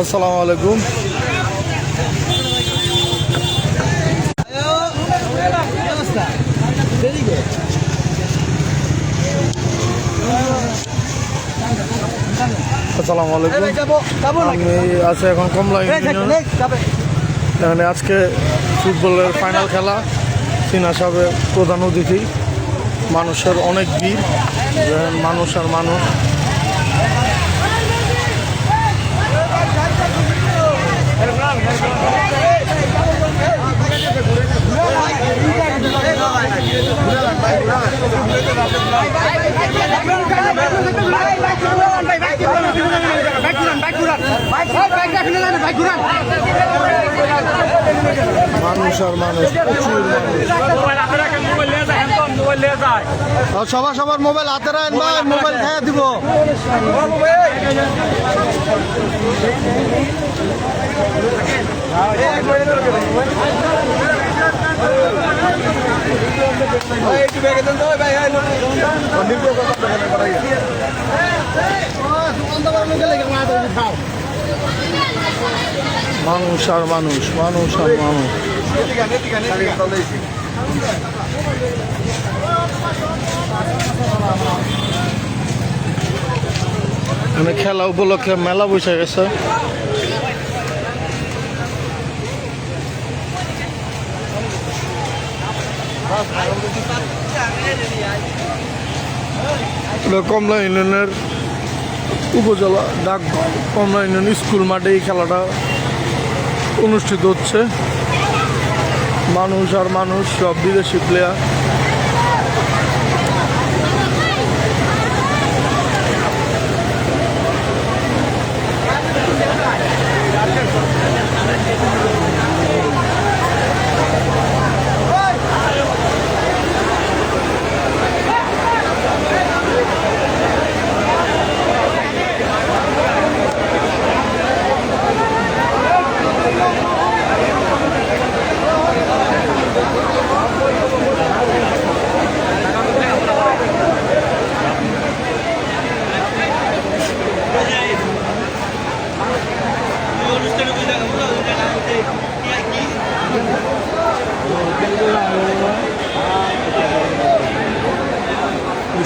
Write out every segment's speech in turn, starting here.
আসসালামু আলাইকুম। আসসালামু আলাইকুম। আমি আছি এখন কমলা ইউনিয়ন। এখানে আজকে ফুটবলের ফাইনাল খেলা। সিনা সাহেবের প্রধান অতিথি, মানুষের অনেক ভিড়, মানুষ আর মানুষ। মানুষ আর মানুষ, প্রচুর মানুষ। সবার মোবাইল হাতে রাখেন ভাই, মোবাইল খেয়ে দিব। মানুষ আর মানুষ, মানুষ আর মানুষ। মানে খেলা উপলক্ষে মেলা বসে গেছে। কমলা ইউনিয়নের উপজেলা ডাক কমলা ইউনিয়ন স্কুল মাঠে এই খেলাটা অনুষ্ঠিত হচ্ছে। মানুষ আর মানুষ, সব বিদেশি প্লেয়ার।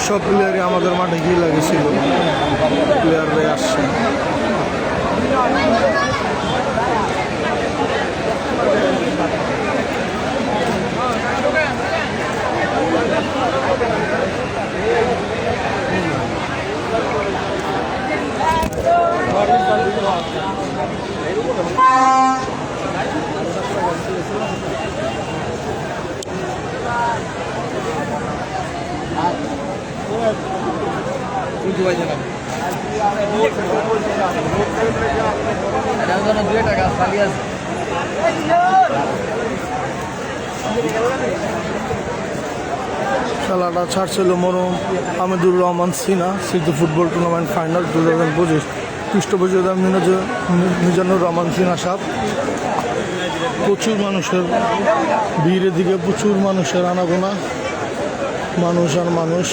সব প্লেয়ারই আমাদের মাঠে গিয়ে লাগেছিল, প্লেয়াররাই আসছে। খেলাটা ছাড়ছিল মরহুম হামিদুর রহমান সিনা সিদ্ধ ফুটবল টুর্নামেন্ট ফাইনাল 2025 পৃষ্ঠপোষকতা মিজানুর রহমান সিনা সাহেব। প্রচুর মানুষের ভিড়ের দিকে, প্রচুর মানুষের আনাগোনা, মানুষ আর মানুষ,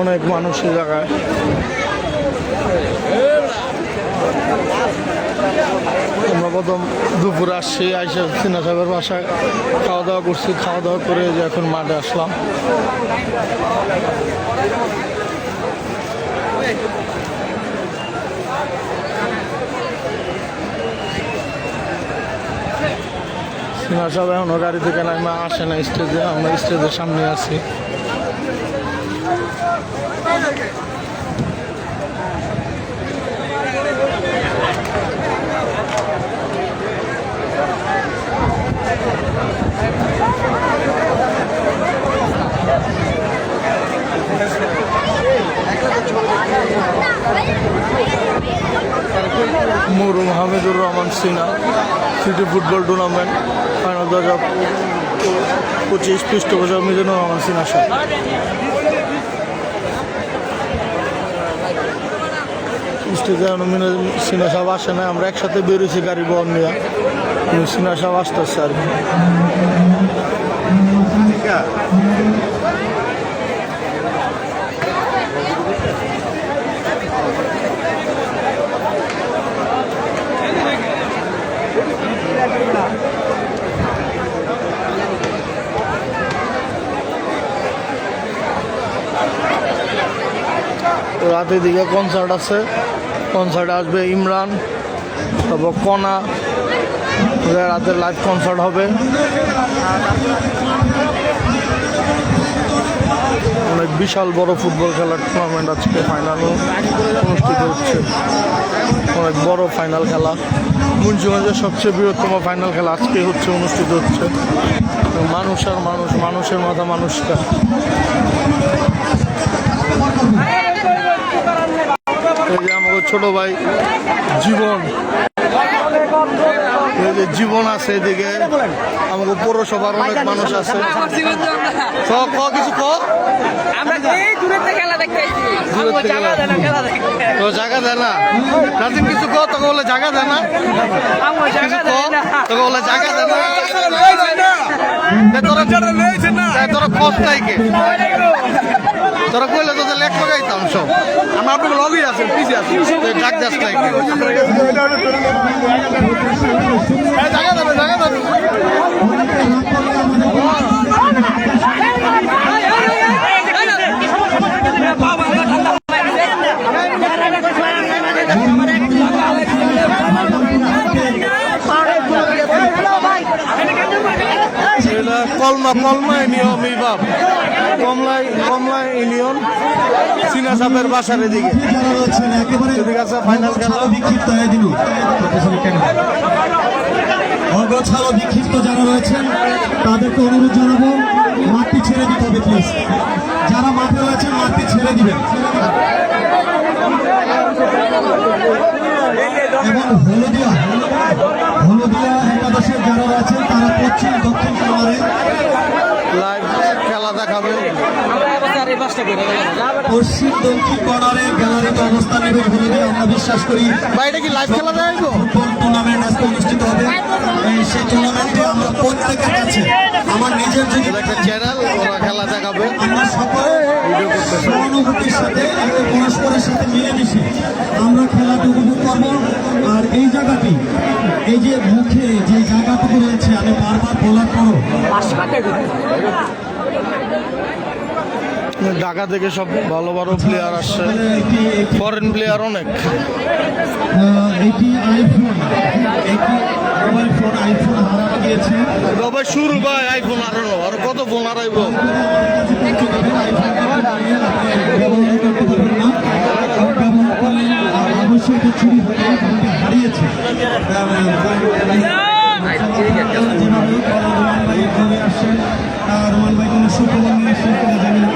অনেক মানুষ এই জায়গায়। আমরা প্রথম দুপুরে আসছি, আইসা সিনা সাহেবের বাসায় খাওয়া দাওয়া করছি। খাওয়া দাওয়া করে যে এখন মাঠে আসলাম। সিনা সাহেব এখনো গাড়ি থেকে নামে আসে না স্টেজে, আমরা স্টেজের সামনে আছি। মরহুম হামিদুর রহমান সিনা সিটি ফুটবল টুর্নামেন্ট ফাইনাল 2025 পৃষ্ঠপোষক মিজানুর রহমান সিনা সাহেব। স্টেজে সিনা সাহেব আসে না, আমরা একসাথে বেরোছি গাড়ি বহন নিয়ে। সিনা সাহেব আসতেছে আর কি। রাতের দিকে কনসার্ট আছে, কনসার্টে আসবে ইমরান, তারপর কণা, রাতের লাইভ কনসার্ট হবে। অনেক বিশাল বড় ফুটবল খেলার টুর্নামেন্ট আজকে ফাইনাল অনুষ্ঠিত হচ্ছে, অনেক বড় ফাইনাল খেলা, মুন্সিগঞ্জের সবচেয়ে বৃহত্তম ফাইনাল খেলা আজকে হচ্ছে, অনুষ্ঠিত হচ্ছে। মানুষ আর মানুষ, মানুষের মাথা মানুষটা। এই যে আমাদের ছোট ভাই জীবন, এই যে জীবন আছে, এদিকে আমাদের পৌরসভার অনেক মানুষ আছে। কিছু জায়গা দেয় না, নাজিম কিছু কো তোকে বলে জায়গা দেয় না, তোকে বলে জায়গা দেয় না, তোরা কষ্টাই কে, তোরা কইলে তোদের লেখ লাগাইতাম সব, আমরা আপনাকে লগেই আছেন, পিছিয়ে আছি, জাগ যাস নাই জায়গা দেবে, জায়গা দেবে। কলমা ইউনিয়ন, কমলা ইউনিয়ন সিনা সাপের বাসার এদিকে ফাইনাল খেলা। অগোছালো বিক্ষিপ্ত যারা রয়েছেন তাদেরকে অনুরোধ জানাবো মাঠটি ছেড়ে দিতে হবে প্লিজ। যারা মাঠে রয়েছেন মাঠটি ছেড়ে দিবেন। এবং হলদিয়া একাদশের যারা রয়েছেন তারা পশ্চিম দক্ষিণ কোণারে লাইভ খেলা দেখাবে। পশ্চিম দক্ষিণ কোণারে গ্যালারিতে অবস্থান নেবে হলদিয়া। আমরা বিশ্বাস করি বাইরে কি লাইভ খেলা দেখাবো, ফুটবল টুর্নামেন্ট আজকে অনুষ্ঠিত হবে। সেই টুর্নামেন্টে আমরা প্রত্যেকের কাছে আমার নিজের যদি একটা চ্যানেল, ওরা খেলা দেখাবে, আমরা সকলে সহানুভূতির সাথে পরস্পরের সাথে মিলেমিশে আমরা খেলাটা উপভোগ করব। আর এই জায়গাটি, এই যে মুখে যে জায়গাটুকু রয়েছে, আমি বারবার বলার পরও ঢাকা থেকে সব ভালো ভালো প্লেয়ার আসছে, ফরেন প্লেয়ার অনেক। এটি আইফোন, এটি মোবাইল ফোন আইফোন হারানো গিয়েছে। তবে শুরু ভাই আইফোন হারানো, আর কত ফোন হারাইব। অবশ্যই এটা চুরি হয়ে হারিয়েছে। রোমান ভাই কোনো সুখবর নিয়ে আসছেন কিনা জানি না।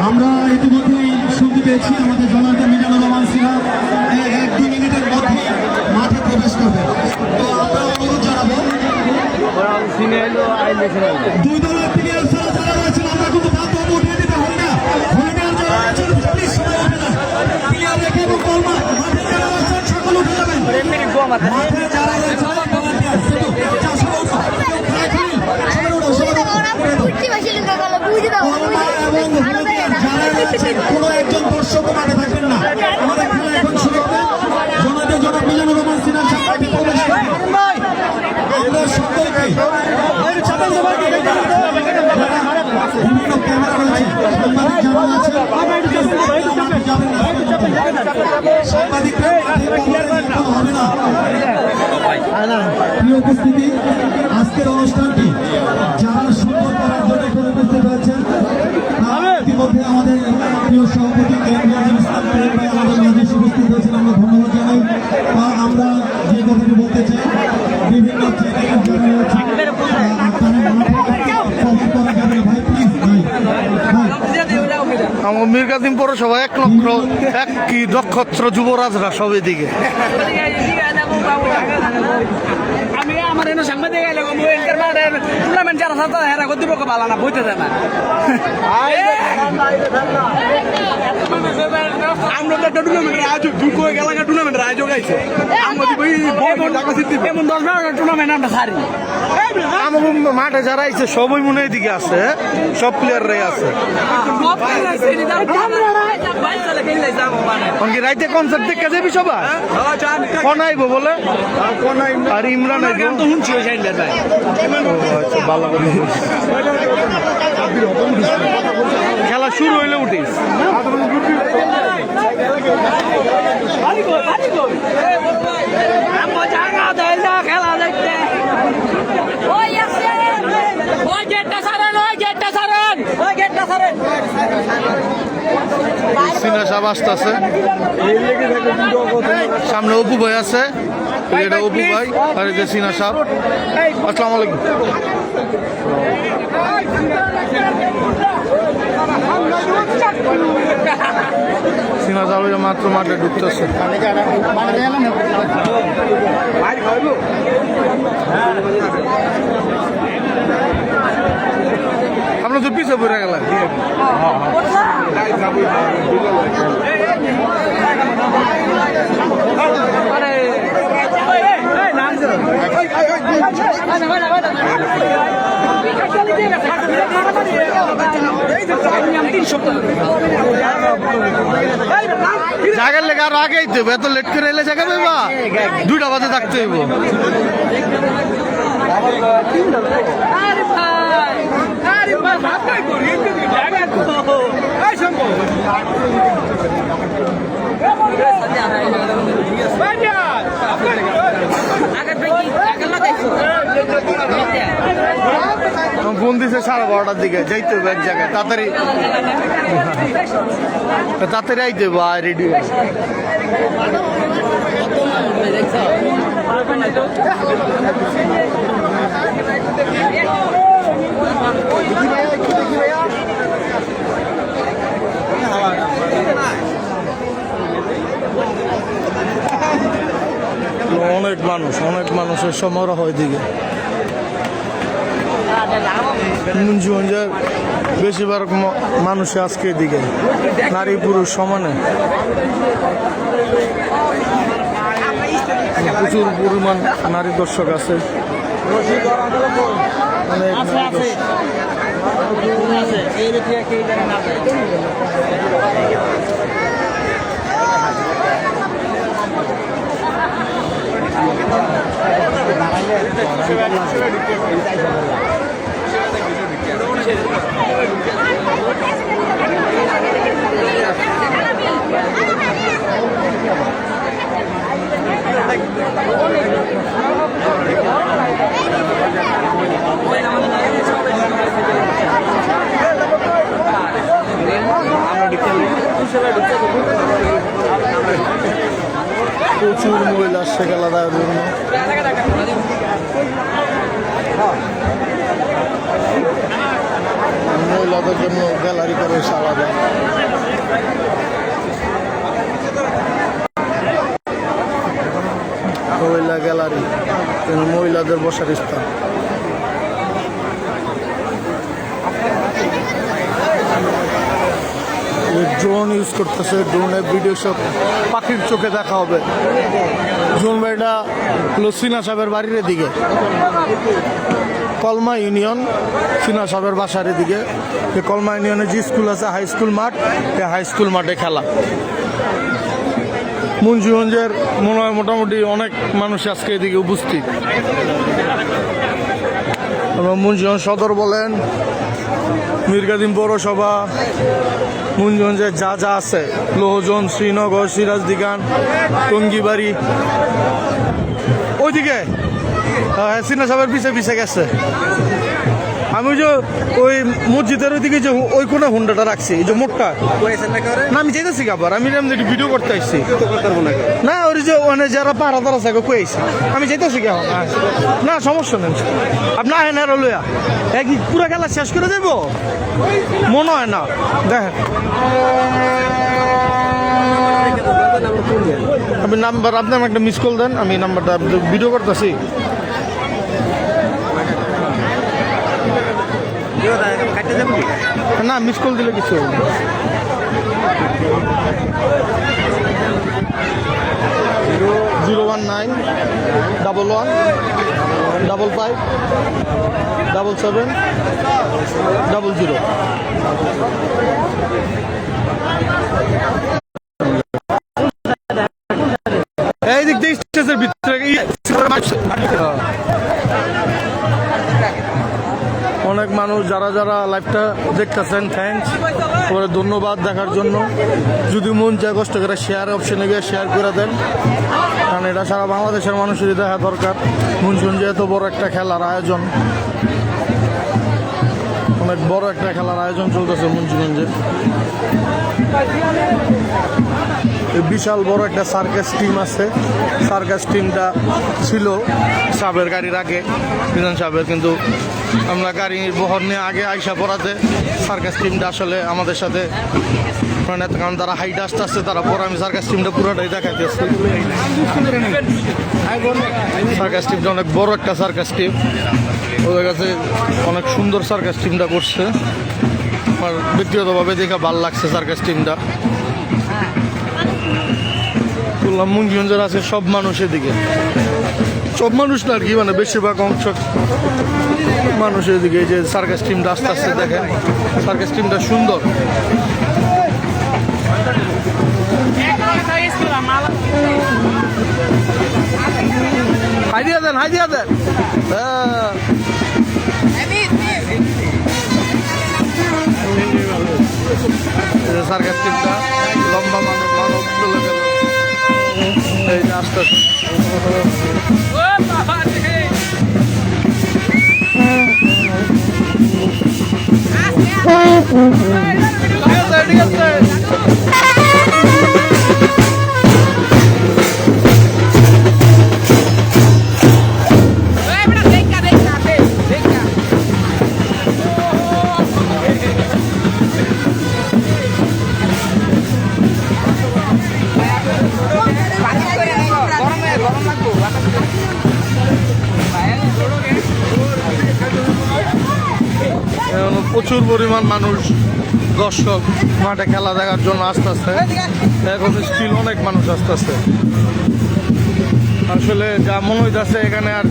আমরা ইতিমধ্যেই শুনতে পেয়েছি আমাদের জনতা মিজানুর রহমান সিনহা 1-2 মিনিটের মধ্যে মাঠে প্রবেশ করবে। তো আমরা অনুরোধ জানাবো দুই দলের প্লেয়ার যারা রয়েছেন আমরা কিন্তু বাধ্য উঠিয়ে দিতে হবে না। প্লেয়ার রেখে এবং কলমা মাঠে যারা রয়েছেন সকল উঠে যাবেন। মাঠে যারা রয়েছেন কোনো একজন দর্শক মাঠে থাকবেন না। আমাদের খেলা এখন শুরু হবে। জনতার জনাব মিজানুর রহমান সিনহার সাথে প্রবেশ করবেন। আমরা সকলকে বিভিন্ন ক্যামেরা রয়েছে, সাংবাদিক যারা আছে যাবেন না, সাংবাদিকরা হবে না। প্রিয় উপস্থিতি, আজকের অনুষ্ঠানটি যারা সুন্দর করার জন্য এখানে উপস্থিত হয়েছেন, ইতিমধ্যে আমাদের প্রিয় সভাপতি ইসলাম ভাই আমাদের মাঝে উপস্থিত হয়েছেন, আমরা ধন্যবাদ জানাই। আমরা যে কথাটি বলতে চাই, বিভিন্ন আমার মীর কাসিম পৌরসভা 1 নক্ষত্র যুবরাজরা সব এদিকে। আমি আমার সাংবাদিক টুর্নামেন্ট যারা সাথে হেরা করতে পারবো ভালো না বইতে দেয় না আমরা তো একটা টুর্নামেন্টের আয়োজক দুটো এলাকা টুর্নামেন্টের আয়োজক আছে এমন 10-12 টুর্নামেন্ট আমরা সারি আমার মাঠে যারা আছে সবই মনে হয় এদিকে আছে, সব প্লেয়াররাই আছে। কি রাইতে কনসার্ট দেখে যাবি সবাই? কোন আইব বলে? আর ইমরান আইব তো শুনছি ওই সাইডের ভাই। আচ্ছা ভালো করে খেলা শুরু হইলে উঠিস। খেলা দেখতে সিনা সাহেব আসতেছে, সামনে অপু ভাই আছে, এটা অপু ভাই আর এই যে সিনা সাহেব। আসসালামু আলাইকুম। সিনা সাহেব মাত্র মাঠে ঢুকতেছে। আমরা তো পিছিয়ে পড়ে গেলাম। জায়গার লেগে আরো আগে আইতে হবে, এত লেট করে এলে জায়গা পাইবা, 2টা বাজে থাকতে হইব। ফোন দিছে 12:30টার দিকে, যাইতে হবে এক জায়গায়, তাড়াতাড়ি তাড়াতাড়ি আইতে হবে। আর রেডি অনেক মানুষের সমারোহ দিকে। মুন্সিগঞ্জের বেশিরভাগ মানুষ আজকে এদিকে, নারী পুরুষ সমানে। প্রচুর পরিমাণ নারী দর্শক আছে, অনেক নারী দর্শক। প্রচুর মহিলা আসছে খেলা দেওয়ার জন্য। মহিলাদের জন্য গ্যালারি করে আলাদা। মহিলা গ্যালারি, মহিলাদের বসার স্থান। ড্রোন ইউজ করতেছে, ড্রোনের ভিডিও সব পাখির চোখে দেখা হবে। ড্রোন বাড়িটা সিনা সাহেবের বাড়ির দিকে, কলমা ইউনিয়ন, সিনা সাহেবের বাসার দিকে। কলমা ইউনিয়নে যে স্কুল আছে, হাই স্কুল মাঠ, এই হাই স্কুল মাঠে খেলা। মুন্সিগঞ্জের মনে হয় মোটামুটি অনেক মানুষ আজকে এদিকে উপস্থিত। মুন্সিগঞ্জ সদর বলেন, মিরগাদিম পৌরসভা, মুন্সিগঞ্জের যা যা আছে, লোহজন, শ্রীনগর, সিরাজদিগান, টঙ্গিবাড়ি, ওইদিকে সিনা সাহেবের পিছে পিছে গেছে। আমি যে ওই মসজিদের ওইদিকে যে ওই কোনে হুন্ডাটা রাখছি, এই যে মোটটা না, আমি যেতেছি আবার, আমি ভিডিও করতে আসছি না, ওই যে ওখানে যারা পাড়া তারা থাকে কই আইছি, আমি যেতেছি কি না, সমস্যা নেই। আপনি আহেন আর লইয়া একই পুরো খেলা শেষ করে দেবো মনে হয় না। দেখেন আপনি নাম্বার, আপনি আমাকে একটা মিস কল দেন, আমি নাম্বারটা ভিডিও করতেছি। না মিস কল দিলে কিছু হবে না। 019 11 55 77 00। এই দিক দিয়ে স্টেজের ভিতরে অনেক মানুষ যারা যারা লাইভটা দেখতেছেন থ্যাংকস, পরে ধন্যবাদ দেখার জন্য। যদি মন চায় কষ্ট করে শেয়ার অপশনে গিয়ে শেয়ার করে দেন, কারণ এটা সারা বাংলাদেশের মানুষেরই দেখা দরকার। মুন্সিগঞ্জে এত বড় একটা খেলার আয়োজন, অনেক বড় একটা খেলার আয়োজন চলতেছে মুন্সিগঞ্জে। বিশাল বড় একটা সার্কাস টিম আছে। সার্কাস টিমটা ছিল সাবের গাড়ির আগে, মিজান সাহেবের, কিন্তু আমরা গাড়ির বহর নিয়ে আগে আইসা পড়াতে সার্কাস টিমটা আসলে আমাদের সাথে মানে, কারণ তারা হাইট আসতে আসতে তারা পরে আমি সার্কাস টিমটা পুরোটাই দেখাইতেছি। সার্কাস টিমটা অনেক বড় একটা সার্কাস টিম, ওদের কাছে অনেক সুন্দর সার্কাস টিমটা করছে। আমার ব্যক্তিগতভাবে দেখে ভালো লাগছে সার্কাস টিমটা। বললাম মুন্সিগঞ্জের আছে সব মানুষের দিকে, সব মানুষ না আর কি, মানে বেশিরভাগ অংশ মানুষের দিকে। এই যে সার্কাস টিমটা আস্তে আস্তে দেখেন, সার্কাস টিমটা সুন্দর। হাই দিয়া দেন, হাই দিয়া দেন। সার্কাস টিমটা লম্বা মানব চলে গেল, এই যে আস্তে আস্তে। ঠিক আছে। প্রচুর পরিমাণ মানুষ দর্শক মাঠে খেলা দেখার জন্য আস্তে আস্তে, এখন স্টিল অনেক মানুষ আস্তে আস্তে। আসলে যা মনে হইতেছে এখানে আর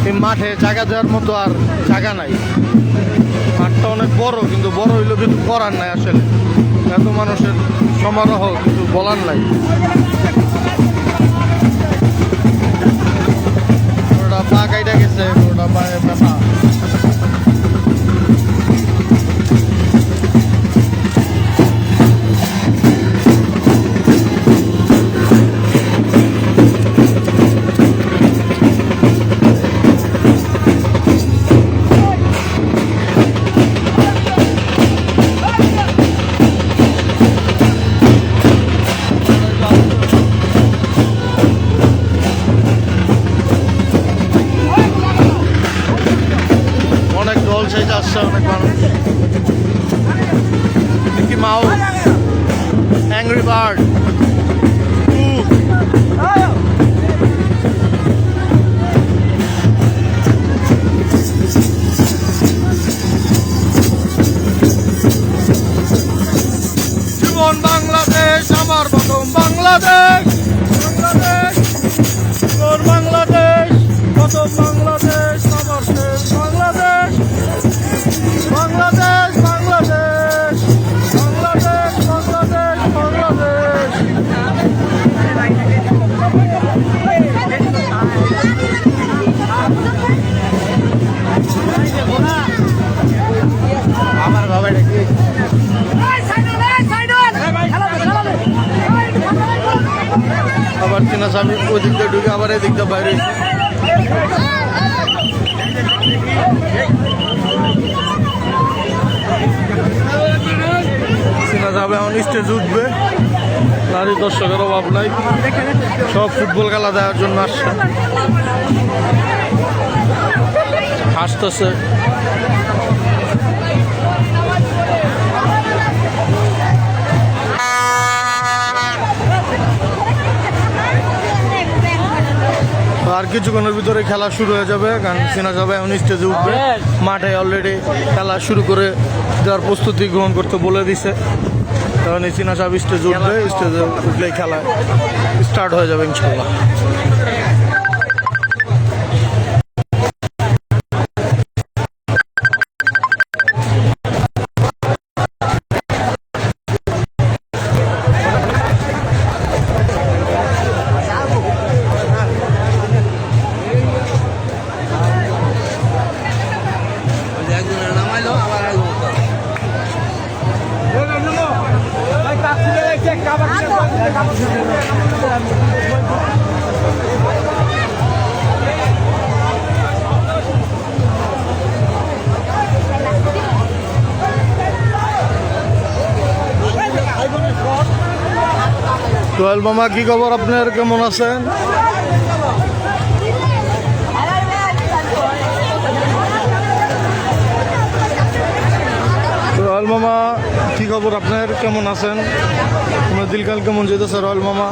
এই মাঠে জায়গা দেওয়ার মতো আর জায়গা নাই। মাঠটা অনেক বড়, কিন্তু বড় হইলেও কিছু করার নাই। আসলে এত মানুষের সমারোহ কিছু বলার নাই। ওটা পা কাইটা গেছে, ওটা পায়ে ব্যথা। অনেক মানুষ। মিকি মাউস, অ্যাংরি বার্ড, জীবন বাংলাদেশ, আমার প্রথম বাংলাদেশ, বাংলাদেশ, জীবন বাংলাদেশ, প্রথম বাংলাদেশ, আমার শেষ বাংলাদেশ, বাংলাদেশ, বাংলাদেশ, বাংলাদেশ, বাংলাদেশ, বাংলাদেশ। আমার বাবা দেখি আবার কিনা স্বামী ওই দিকটা ঢুকে আবার এই দিকটা বাইরে। সিনা যাবে এখন স্টেজ উঠবে, নারী দর্শকের অভাব নাই, সব ফুটবল খেলা দেওয়ার জন্য আসছে, হাসতেছে। আর কিছুক্ষণের ভিতরে খেলা শুরু হয়ে যাবে, কারণ সিনা সবাই এখন স্টেজে উঠবে। মাঠে অলরেডি খেলা শুরু করে দেওয়ার প্রস্তুতি গ্রহণ করতে বলে দিছে। তখন এই সিনা সাহেব স্টেজে উঠবে, স্টেজে উঠলেই খেলা স্টার্ট হয়ে যাবে ইনশাল্লাহ। সোহেল মামা, কি খবর আপনার? কেমন আছেন? সোহেল মামা, কি খবর আপনার? কেমন আছেন? আপনার দিলকাল কেমন যেতেছে সোহেল মামা?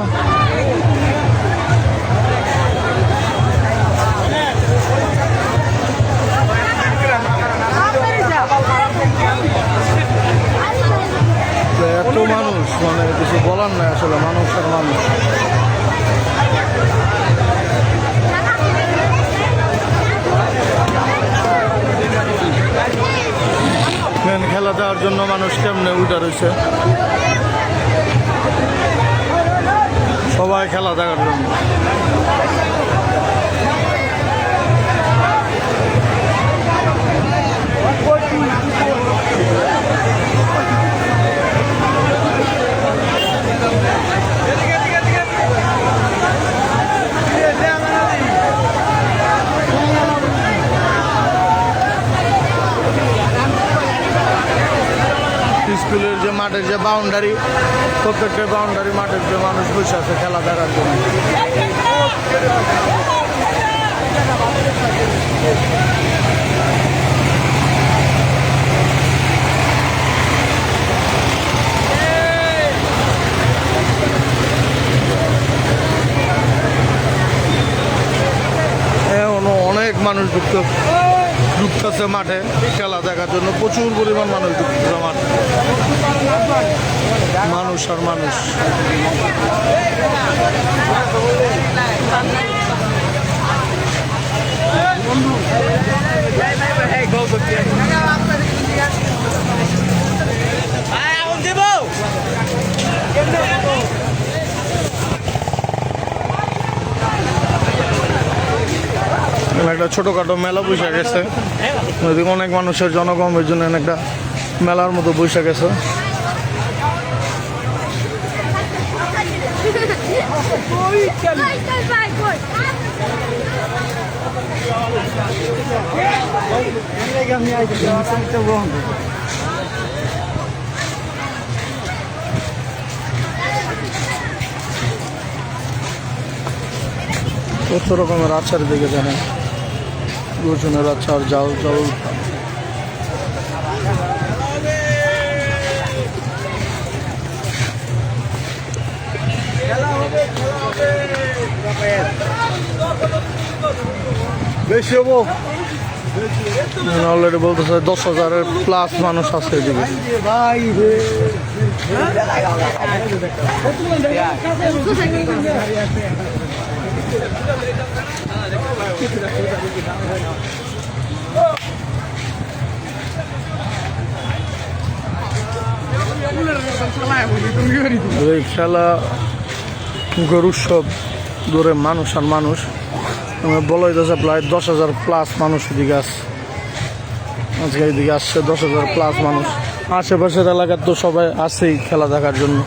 এত মানুষ, মানে কিছু বলার নাই আসলে, মানুষ আর মানুষ। মেন খেলা দেওয়ার জন্য মানুষ কেমনে উঠে রয়েছে, সবাই খেলা দেখার জন্য। স্কুলের যে মাঠের যে বাউন্ডারি, প্রত্যেকটা বাউন্ডারি মাঠের যে মানুষ বসে আছে খেলা দেখার জন্য। এখনো অনেক মানুষ ঢুকতেছে মাঠে খেলা দেখার জন্য, প্রচুর পরিমাণ মানুষ ঢুকতেছে মাঠে, মানুষ আর মানুষ। একটা ছোটখাটো মেলা বসে গেছে, অনেক মানুষের জনগমের জন্য একটা মেলার মতো বসে গেছে। কত রকমের আচার দিকে দেখেন, রসুনের আচার, জাল জল। বেশি হবো অলরেডি বলতেছে 10,000-এর প্লাস মানুষ আছে এদিকে। এই খেলা গরুর সব দূরে মানুষ আর মানুষ, বলা হইতেছে প্রায় 10,000 প্লাস মানুষ এদিকে আসছে, আজকে এদিকে আসছে 10,000 প্লাস মানুষ। আশেপাশের এলাকার তো সবাই আসেই খেলা দেখার জন্য,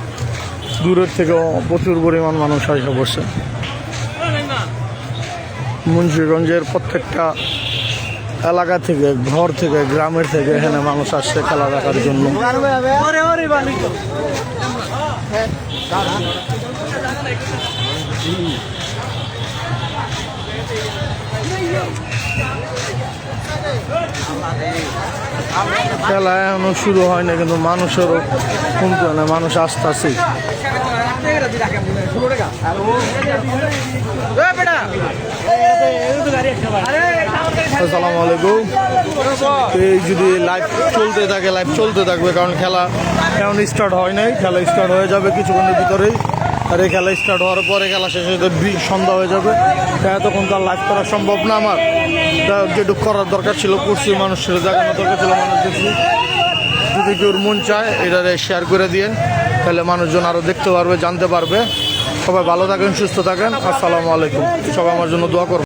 দূরের থেকেও প্রচুর পরিমাণ মানুষ আসে বসে। মুন্সিগঞ্জের প্রত্যেকটা এলাকা থেকে, ঘর থেকে, গ্রামের থেকে এখানে মানুষ আসছে খেলা দেখার জন্য। খেলা এখনো শুরু হয় না, কিন্তু মানুষেরও কমতে হয় না, মানুষ আসতেছে। আসসালামু আলাইকুম। এই যদি লাইভ চলতে থাকে, লাইভ চলতে থাকবে, কারণ খেলা এখন স্টার্ট হয় নাই, খেলা স্টার্ট হয়ে যাবে কিছুক্ষণের ভিতরেই। আর এই খেলা স্টার্ট হওয়ার পরে খেলা শেষ হয়ে যাবে, সন্ধ্যা হয়ে যাবে। তখন তার লাইভ করা সম্ভব না আমার। যেটুকু করার দরকার ছিল করছি, মানুষের দেখানোর দরকার ছিল, মানুষ দেখছি। যদি কেউ মন চায় এটা শেয়ার করে দিয়ে, তাহলে মানুষজন আরও দেখতে পারবে, জানতে পারবে। সবাই ভালো থাকেন, সুস্থ থাকেন। আসসালামু আলাইকুম। সবাই আমার জন্য দোয়া করবেন।